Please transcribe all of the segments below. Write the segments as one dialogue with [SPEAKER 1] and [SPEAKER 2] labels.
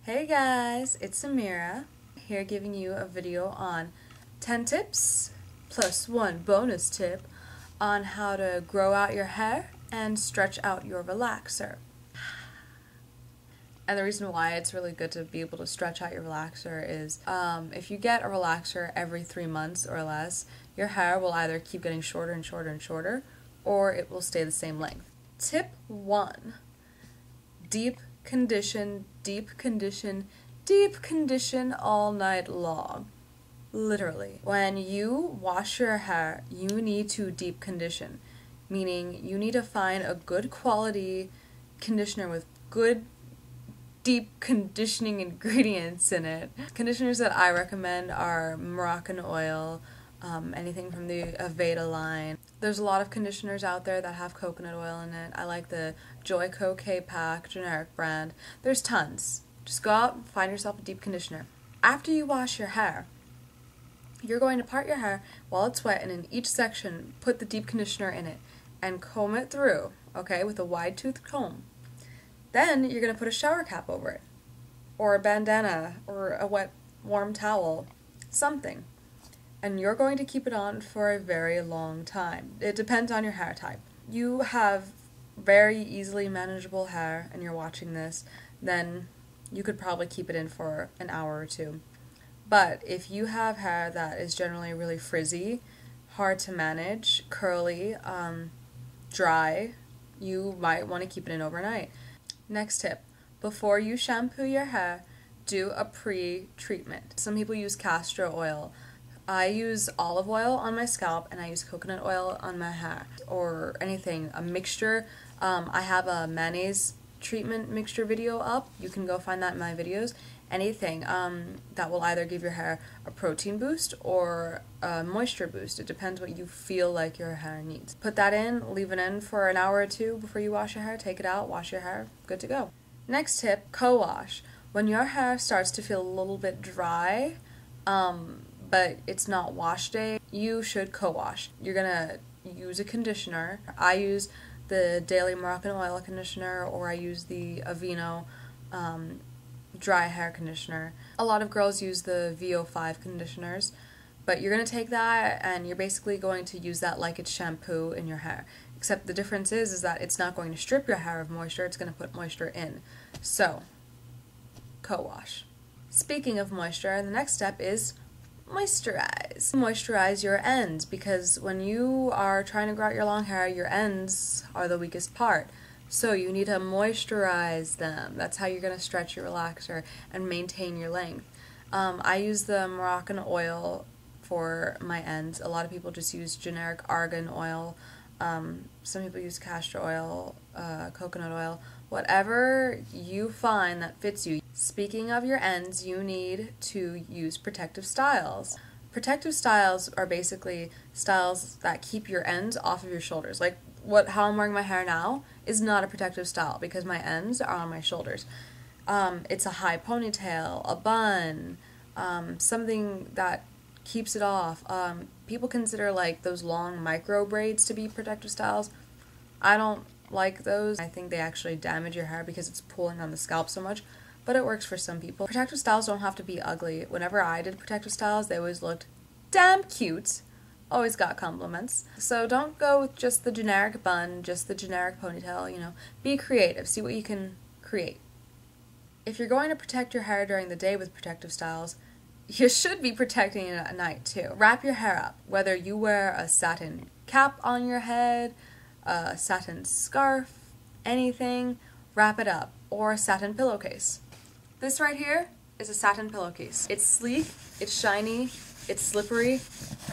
[SPEAKER 1] Hey guys, it's Amira, here giving you a video on 10 tips plus one bonus tip on how to grow out your hair and stretch out your relaxer. And the reason why it's really good to be able to stretch out your relaxer is if you get a relaxer every 3 months or less, your hair will either keep getting shorter and shorter and shorter, or it will stay the same length. Tip 1. Deep condition, deep condition, deep condition all night long. Literally. When you wash your hair, you need to deep condition, meaning you need to find a good quality conditioner with good deep conditioning ingredients in it. Conditioners that I recommend are Moroccan oil, anything from the Aveda line. There's a lot of conditioners out there that have coconut oil in it. I like the Joico K-Pack generic brand. There's tons. Just go out and find yourself a deep conditioner. After you wash your hair, you're going to part your hair while it's wet, and in each section put the deep conditioner in it and comb it through, okay, with a wide tooth comb. Then you're going to put a shower cap over it, or a bandana, or a wet warm towel, something. And you're going to keep it on for a very long time. It depends on your hair type. You have very easily manageable hair and you're watching this, then you could probably keep it in for an hour or two. But if you have hair that is generally really frizzy, hard to manage, curly, dry, you might want to keep it in overnight. Next tip, before you shampoo your hair, do a pre-treatment. Some people use castor oil. I use olive oil on my scalp and I use coconut oil on my hair, or anything, a mixture. I have a mayonnaise treatment mixture video up. You can go find that in my videos. Anything that will either give your hair a protein boost or a moisture boost. It depends what you feel like your hair needs. Put that in, leave it in for an hour or two before you wash your hair, take it out, wash your hair, good to go. Next tip, co-wash. When your hair starts to feel a little bit dry, but it's not wash day, you should co-wash. You're gonna use a conditioner. I use the Daily Moroccan Oil conditioner, or I use the Aveeno dry hair conditioner. A lot of girls use the VO5 conditioners, but you're gonna take that and you're basically going to use that like it's shampoo in your hair. Except the difference is that it's not going to strip your hair of moisture, it's gonna put moisture in. So, co-wash. Speaking of moisture, the next step is moisturize. Moisturize your ends, because when you are trying to grow out your long hair, your ends are the weakest part. So you need to moisturize them. That's how you're going to stretch your relaxer and maintain your length. I use the Moroccan oil for my ends. A lot of people just use generic argan oil. Some people use castor oil, coconut oil. Whatever you find that fits you. Speaking of your ends, you need to use protective styles. Protective styles are basically styles that keep your ends off of your shoulders. Like how I'm wearing my hair now is not a protective style because my ends are on my shoulders. It's a high ponytail, a bun, something that keeps it off. People consider like those long micro braids to be protective styles. I don't like those. I think they actually damage your hair because it's pulling on the scalp so much, but it works for some people. Protective styles don't have to be ugly. Whenever I did protective styles, they always looked damn cute. Always got compliments. So don't go with just the generic bun, just the generic ponytail, you know. Be creative. See what you can create. If you're going to protect your hair during the day with protective styles, you should be protecting it at night too. Wrap your hair up. Whether you wear a satin cap on your head, a satin scarf, anything, wrap it up. Or a satin pillowcase. This right here is a satin pillowcase. It's sleek, it's shiny, it's slippery.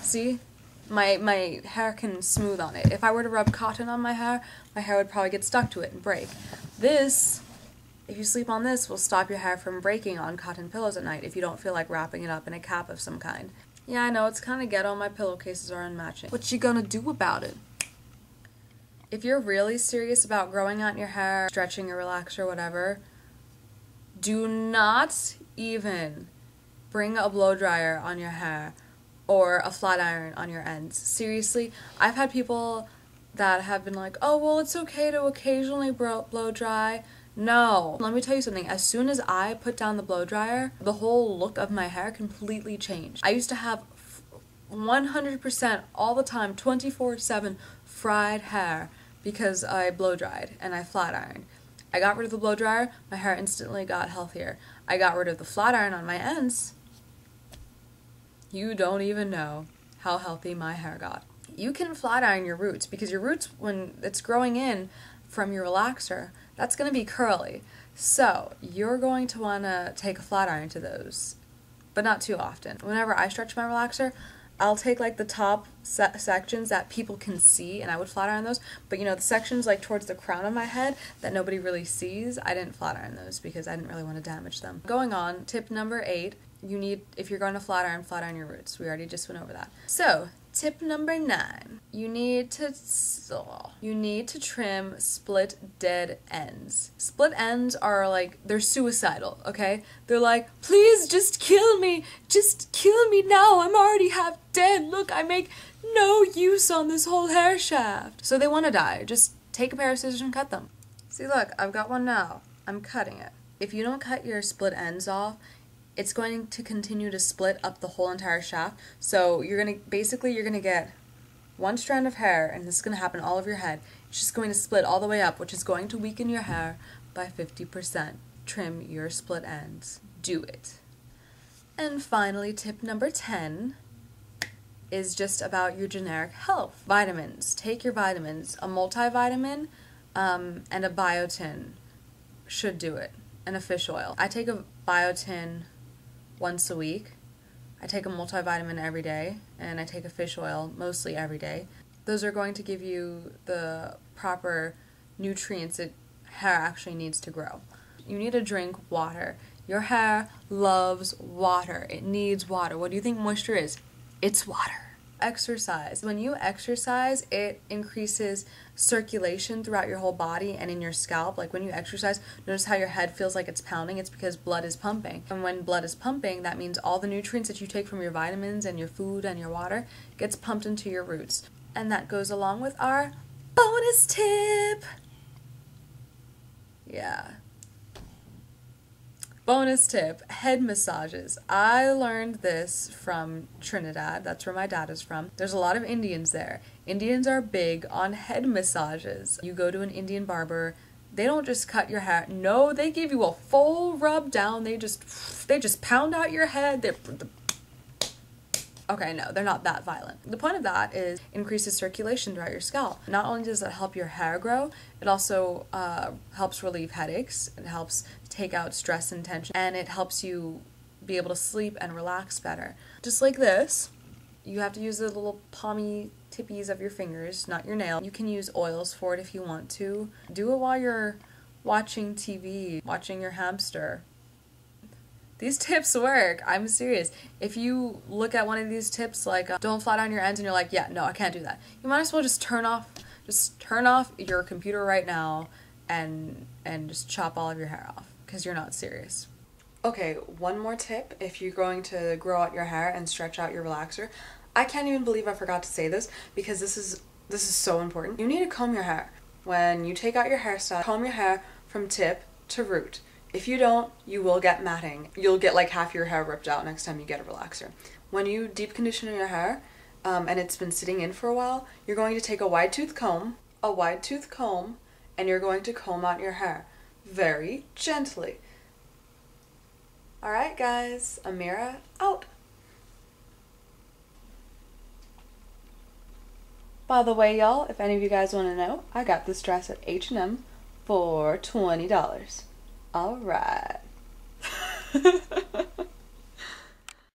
[SPEAKER 1] See? My hair can smooth on it. If I were to rub cotton on my hair would probably get stuck to it and break. This, if you sleep on this, will stop your hair from breaking on cotton pillows at night if you don't feel like wrapping it up in a cap of some kind. Yeah, I know, it's kind of ghetto, my pillowcases are unmatching. What you gonna do about it? If you're really serious about growing out your hair, stretching your relaxer, whatever, do not even bring a blow dryer on your hair or a flat iron on your ends. Seriously, I've had people that have been like, oh, well, it's okay to occasionally blow dry. No. Let me tell you something. As soon as I put down the blow dryer, the whole look of my hair completely changed. I used to have 100% all the time, 24/7 fried hair because I blow dried and I flat ironed. I got rid of the blow dryer, my hair instantly got healthier. I got rid of the flat iron on my ends. You don't even know how healthy my hair got. You can flat iron your roots because your roots, when it's growing in from your relaxer, that's going to be curly. So you're going to want to take a flat iron to those, but not too often. Whenever I stretch my relaxer, I'll take like the top sections that people can see and I would flat iron those, but you know, the sections like towards the crown of my head that nobody really sees, I didn't flat iron those because I didn't really want to damage them. Going on, tip number 8, you need, if you're going to flat iron your roots. We already just went over that. So, tip number 9, you need to trim split dead ends. Split ends are like, they're suicidal, okay? They're like, please just kill me now, I'm already half dead, look, I make no use on this whole hair shaft. So they want to die, just take a pair of scissors and cut them. See, look, I've got one now, I'm cutting it. If you don't cut your split ends off, it's going to continue to split up the whole entire shaft. So you're going to get one strand of hair, and this is going to happen all over your head. It's just going to split all the way up, which is going to weaken your hair by 50%. Trim your split ends. Do it. And finally, tip number 10 is just about your generic health. Vitamins. Take your vitamins. A multivitamin and a biotin should do it. And a fish oil. I take a biotin once a week. I take a multivitamin every day, and I take a fish oil mostly every day. Those are going to give you the proper nutrients that hair actually needs to grow. You need to drink water. Your hair loves water. It needs water. What do you think moisture is? It's water. Exercise. When you exercise, it increases circulation throughout your whole body and in your scalp. Like when you exercise, notice how your head feels like it's pounding. It's because blood is pumping. And when blood is pumping, that means all the nutrients that you take from your vitamins and your food and your water gets pumped into your roots. And that goes along with our bonus tip. Yeah. Bonus tip, head massages. I learned this from Trinidad. That's where my dad is from. There's a lot of Indians there. Indians are big on head massages. You go to an Indian barber, they don't just cut your hair. No, they give you a full rub down. They just pound out your head. Okay, no, they're not that violent. The point of that is increases circulation throughout your scalp. Not only does that help your hair grow, it also helps relieve headaches. It helps take out stress and tension, and it helps you be able to sleep and relax better. Just like this, you have to use the little palmy tippies of your fingers, not your nail. You can use oils for it if you want to. Do it while you're watching TV, watching your hamster. These tips work. I'm serious. If you look at one of these tips like don't flat iron your ends and you're like, yeah, no, I can't do that. You might as well just turn off your computer right now and just chop all of your hair off because you're not serious. Okay, one more tip if you're going to grow out your hair and stretch out your relaxer. I can't even believe I forgot to say this because this is so important. You need to comb your hair. When you take out your hairstyle, comb your hair from tip to root. If you don't, you will get matting. You'll get like half your hair ripped out next time you get a relaxer. When you deep condition your hair, and it's been sitting in for a while, you're going to take a wide tooth comb, and you're going to comb out your hair very gently. Alright guys, Amira out. By the way, y'all, if any of you guys want to know, I got this dress at H&M for $20. All right.